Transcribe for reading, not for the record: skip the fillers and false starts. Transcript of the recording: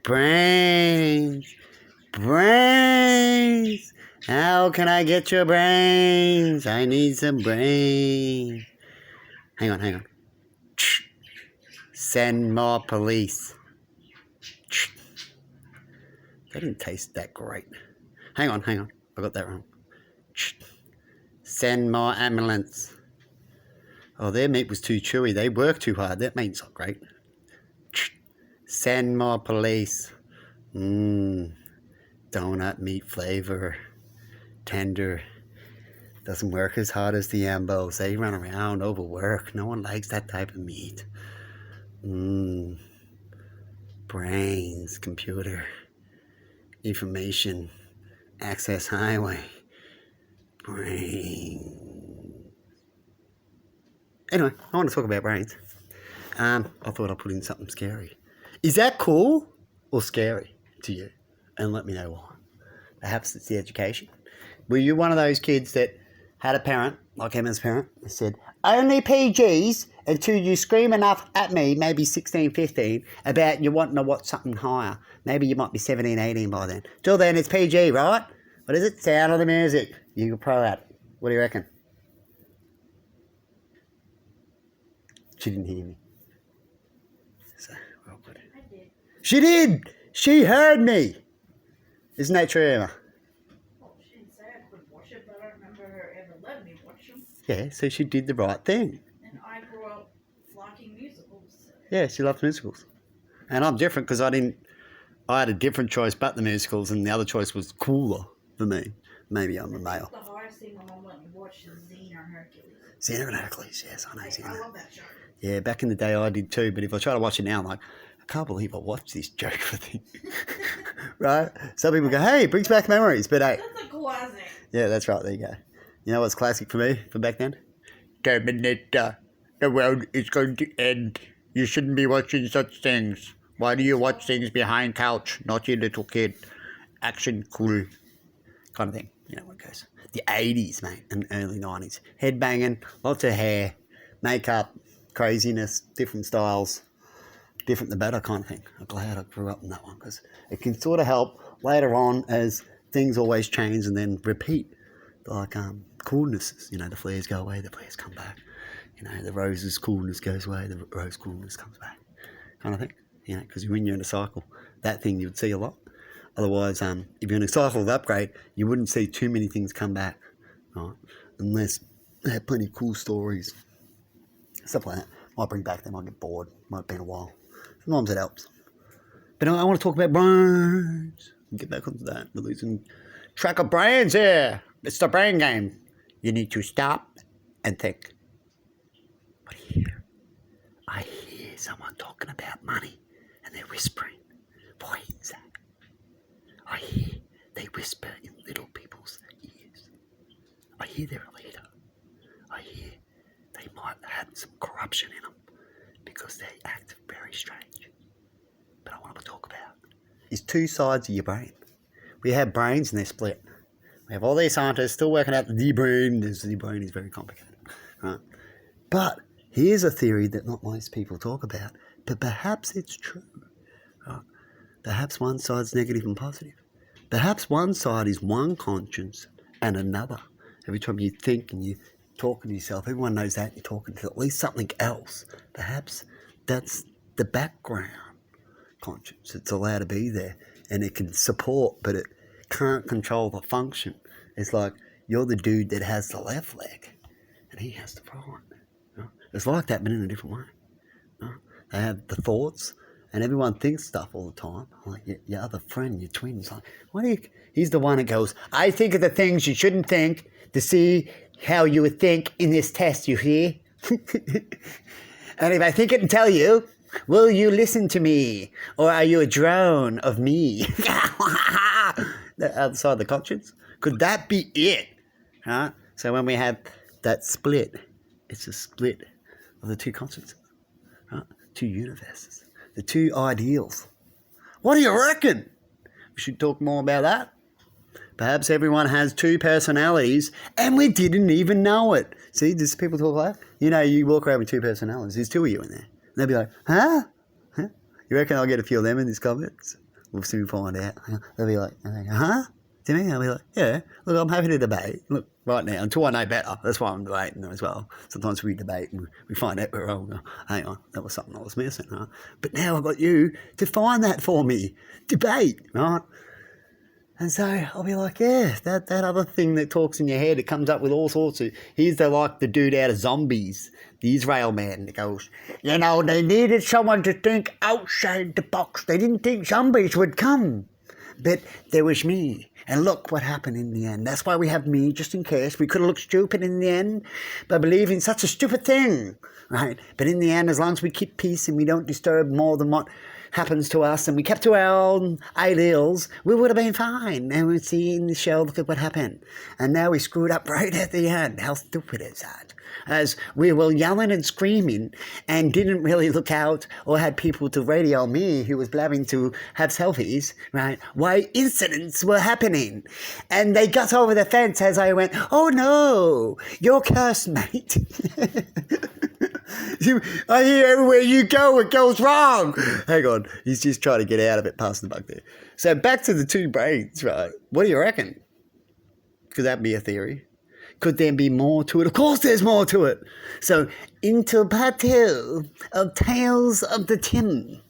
Brains. Brains. How can I get your brains? I need some brains. Hang on. Send more police. That didn't taste that great. Hang on. I got that wrong. Send more ambulance. Oh, their meat was too chewy. They worked too hard. That meat's not great. Send more police. Donut meat flavor. Tender. Doesn't work as hard as the ambos. They run around overwork. No one likes that type of meat. Brains, computer, information, access highway, brain. Anyway, I want to talk about brains. I thought I'd put in something scary. Is that cool or scary to you? And let me know why. Perhaps it's the education. Were you one of those kids that had a parent, like Emma's parent, that said, only PGs until you scream enough at me, maybe 16, 15, about you wanting to watch something higher. Maybe you might be 17, 18 by then. Till then, it's PG, right? What is it? Sound of the music. You're a pro at it. What do you reckon? She didn't hear me. So, well, good. I did. She did! She heard me! Isn't that true, Emma? Well, she didn't say I couldn't watch it, but I don't remember her ever letting me watch them. Yeah, so she did the right thing. And I grew up liking musicals. So. Yeah, she loves musicals. And I'm different because I had a different choice but the musicals, and the other choice was cooler for me. Maybe I'm a male. The hardest thing my mom let me watch is Xena or Hercules. Xena and Hercules, yes, I know I Xena. love that show. Yeah, back in the day I did too, but if I try to watch it now, I'm like, I can't believe I watched this joke thing. Right? Some people go, hey, it brings back memories, but hey. That's a classic. Yeah, that's right, there you go. You know what's classic for me from back then? Terminator, the world is going to end. You shouldn't be watching such things. Why do you watch things behind couch, not you little kid? Action cool. Kind of thing. You know what it goes. The 80s, mate, and early 90s. Headbanging, lots of hair, makeup, craziness, different styles, different the better kind of thing. I'm glad I grew up in that one because it can sort of help later on as things always change and then repeat. Like coolnesses, you know, the flares go away, the flares come back. You know, the rose's coolness goes away, the rose coolness comes back. Kind of thing. You know, because when you're in a cycle, that thing you would see a lot. Otherwise, if you're in a cycle of upgrade, you wouldn't see too many things come back, right? Unless they had plenty of cool stories, stuff like that. Might bring back, they might get bored. Might have been a while. Sometimes it helps. But I want to talk about brains. Get back onto that. We're losing track of brains here. It's the brain game. You need to stop and think. What do you hear? I hear someone talking about money and they're whispering. What is that? I hear they whisper in little people's ears. I hear they're a leader. I hear they might have some corruption in them because they act very strange. But I want to talk about is two sides of your brain. We have brains and they're split. We have all these scientists still working out the brain. The brain is very complicated, right? But here's a theory that not most people talk about, but perhaps it's true. Right? Perhaps one side's negative and positive. Perhaps one side is one conscience and another. Every time you think and you're talking to yourself, everyone knows that you're talking to at least something else. Perhaps that's the background conscience. It's allowed to be there and it can support, but it can't control the function. It's like you're the dude that has the left leg and he has the right. You know? It's like that, but in a different way. You know? They have the thoughts. And everyone thinks stuff all the time. Like your other friend, your twin's like, what do you... He's the one that goes, I think of the things you shouldn't think to see how you would think in this test, you hear? And if I think it and tell you, will you listen to me? Or are you a drone of me? The other side of the conscience. Could that be it? Huh? So when we have that split, it's a split of the two consciences. Right? Two universes. The two ideals. What do you reckon? We should talk more about that. Perhaps everyone has two personalities and we didn't even know it. See, does people talk like that? You know, you walk around with two personalities. There's two of you in there. And they'll be like, huh? You reckon I'll get a few of them in these comments? We'll soon find out. They'll be like, huh? Do you mean? I'll be like, yeah. Look, I'm happy to debate. Look, right now, until I know better. That's why I'm debating as well. Sometimes we debate and we find out we're wrong. Hang on, that was something I was missing, huh? But now I've got you to find that for me. Debate, right? And so I'll be like, yeah, that other thing that talks in your head, it comes up with all sorts of... Here's the dude out of Zombies, the Israel man that goes, you know, they needed someone to think outside the box. They didn't think zombies would come. But there was me. And look what happened in the end. That's why we have me, just in case. We could have looked stupid in the end by believing such a stupid thing, right? But in the end, as long as we keep peace and we don't disturb more than what happens to us and we kept to our own ideals, we would have been fine. And we'd see in the show, look at what happened. And now we screwed up right at the end. How stupid is that? As we were yelling and screaming and didn't really look out or had people to radio me who was blabbing to have selfies, right, why incidents were happening. And they got over the fence as I went, oh no, you're cursed, mate. I hear everywhere you go, it goes wrong. Hang on, he's just trying to get out of it past the bug there. So back to the two brains, right? What do you reckon? Could that be a theory? Could there be more to it? Of course there's more to it. So, into part 2 of Tales of the Tim.